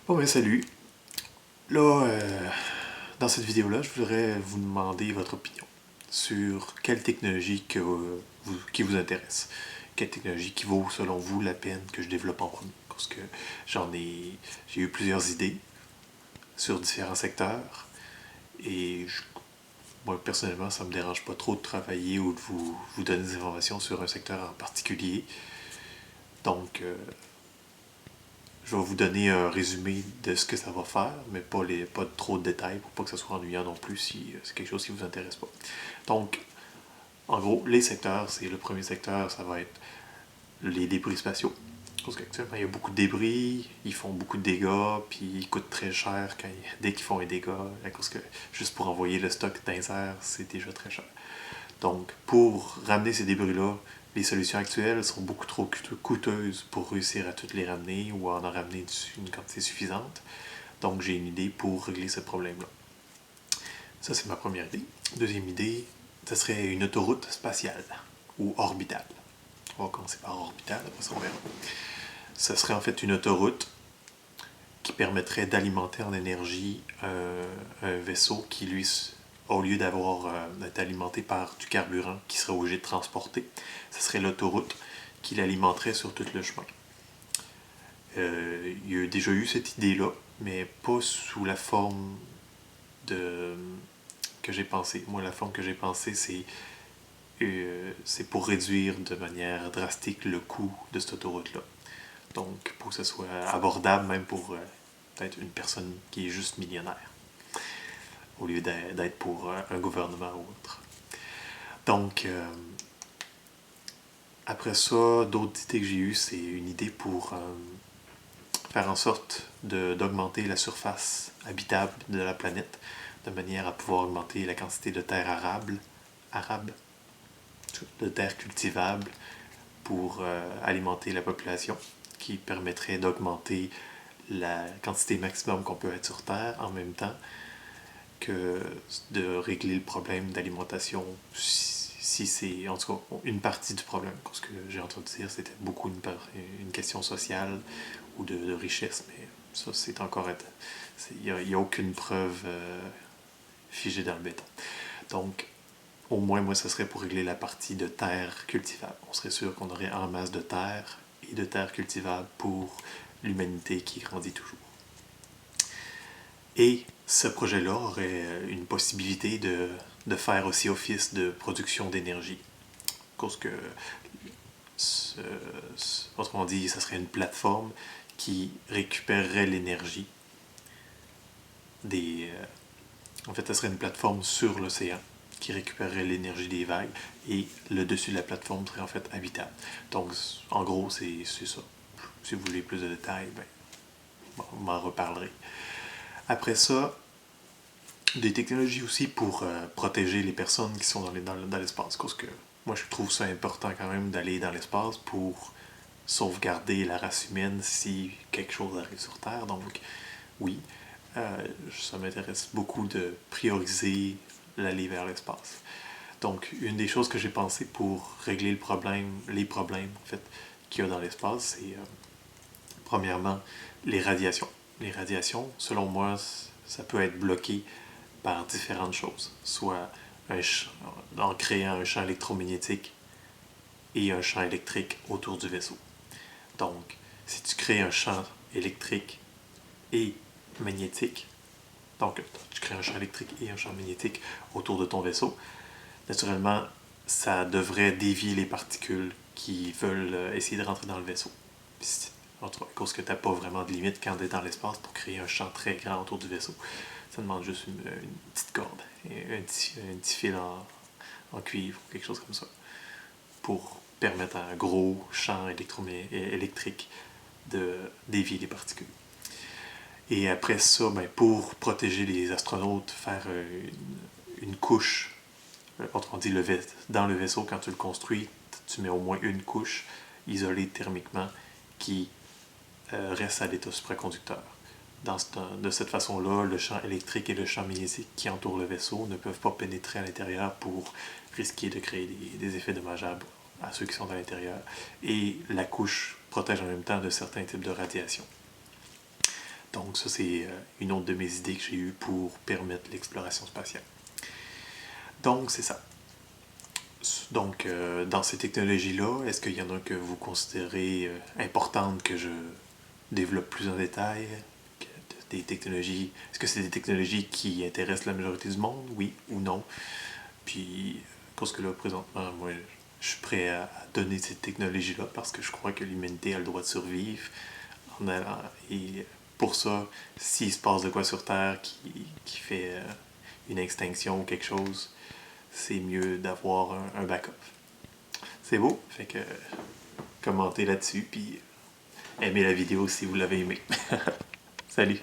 Bon ben salut. Là, dans cette vidéo-là, je voudrais vous demander votre opinion sur quelle technologie qui vous intéresse. Quelle technologie qui vaut, selon vous, la peine que je développe en premier. Parce que j'ai eu plusieurs idées sur différents secteurs et moi, personnellement, ça me dérange pas trop de travailler ou de vous donner des informations sur un secteur en particulier. Donc, je vais vous donner un résumé de ce que ça va faire, mais pas trop de détails pour pas que ça soit ennuyant non plus si c'est quelque chose qui vous intéresse pas. Donc, en gros, les secteurs, c'est le premier secteur, ça va être les débris spatiaux. Parce qu'actuellement, il y a beaucoup de débris, ils font beaucoup de dégâts, puis ils coûtent très cher dès qu'ils font un dégât. Parce que juste pour envoyer le stock dans les airs, c'est déjà très cher. Donc, pour ramener ces débris-là, les solutions actuelles sont beaucoup trop coûteuses pour réussir à toutes les ramener ou à en ramener une quantité suffisante. Donc, j'ai une idée pour régler ce problème-là. Ça, c'est ma première idée. Deuxième idée, ce serait une autoroute spatiale ou orbitale. On va commencer par orbitale, après ça on verra. Ce serait en fait une autoroute qui permettrait d'alimenter en énergie un vaisseau qui, lui, au lieu d'être alimenté par du carburant qui serait obligé de transporter, ce serait l'autoroute qui l'alimenterait sur tout le chemin. Il y a déjà eu cette idée-là, mais pas sous la forme que j'ai pensé. Moi, la forme que j'ai pensée, c'est pour réduire de manière drastique le coût de cette autoroute-là. Donc, pour que ce soit abordable, même pour peut-être une personne qui est juste millionnaire, au lieu d'être pour un gouvernement ou autre. Donc, après ça, d'autres idées que j'ai eues, c'est une idée pour faire en sorte d'augmenter la surface habitable de la planète, de manière à pouvoir augmenter la quantité de terres arables, de terres cultivables pour alimenter la population, qui permettrait d'augmenter la quantité maximum qu'on peut être sur Terre en même temps que de régler le problème d'alimentation si c'est en tout cas une partie du problème. Ce que j'ai entendu dire, c'était beaucoup une question sociale ou de richesse, mais ça, c'est encore... Il n'y a aucune preuve figée dans le béton. Donc, au moins, moi, ce serait pour régler la partie de terre cultivable. On serait sûr qu'on aurait en masse de terre et de terre cultivable pour l'humanité qui grandit toujours. Et ce projet-là aurait une possibilité de faire aussi office de production d'énergie. Parce que, autrement dit, ça serait une plateforme qui récupérerait l'énergie en fait, ça serait une plateforme sur l'océan qui récupérerait l'énergie des vagues et le dessus de la plateforme serait en fait habitable. Donc, en gros, c'est ça. Si vous voulez plus de détails, ben, on m'en reparlerai. Après ça, des technologies aussi pour protéger les personnes qui sont dans l'espace. Parce que moi, je trouve ça important quand même d'aller dans l'espace pour sauvegarder la race humaine si quelque chose arrive sur Terre. Donc, oui, ça m'intéresse beaucoup de prioriser l'aller vers l'espace. Donc, une des choses que j'ai pensé pour régler les problèmes en fait, qu'il y a dans l'espace, c'est premièrement les radiations. Les radiations, selon moi, ça peut être bloqué par différentes choses, soit en créant un champ électromagnétique et un champ électrique autour du vaisseau. Donc, si tu crées un champ électrique et magnétique, donc tu crées un champ électrique et un champ magnétique autour de ton vaisseau, naturellement, ça devrait dévier les particules qui veulent essayer de rentrer dans le vaisseau. À cause que tu n'as pas vraiment de limite quand tu es dans l'espace pour créer un champ très grand autour du vaisseau. Ça demande juste une petite corde et un petit fil en cuivre ou quelque chose comme ça pour permettre à un gros champ électrique de dévier les particules. Et après ça, ben, pour protéger les astronautes, faire une couche, autrement dit, dans le vaisseau, quand tu le construis, tu mets au moins une couche isolée thermiquement qui reste à l'état supraconducteur. De cette façon-là, le champ électrique et le champ magnétique qui entourent le vaisseau ne peuvent pas pénétrer à l'intérieur pour risquer de créer des effets dommageables à ceux qui sont à l'intérieur. Et la couche protège en même temps de certains types de radiation. Donc ça, c'est une autre de mes idées que j'ai eues pour permettre l'exploration spatiale. Donc, c'est ça. Donc, dans ces technologies-là, est-ce qu'il y en a que vous considérez importantes que je développe plus en détail? Des technologies, est-ce que c'est des technologies qui intéressent la majorité du monde, oui ou non? Puis, parce que là, présentement, moi, je suis prêt à donner cette technologie-là parce que je crois que l'humanité a le droit de survivre en allant. Et pour ça, s'il se passe de quoi sur Terre qui fait une extinction ou quelque chose, c'est mieux d'avoir un backup. C'est beau, fait que commentez là-dessus, puis aimez la vidéo si vous l'avez aimé. Salut!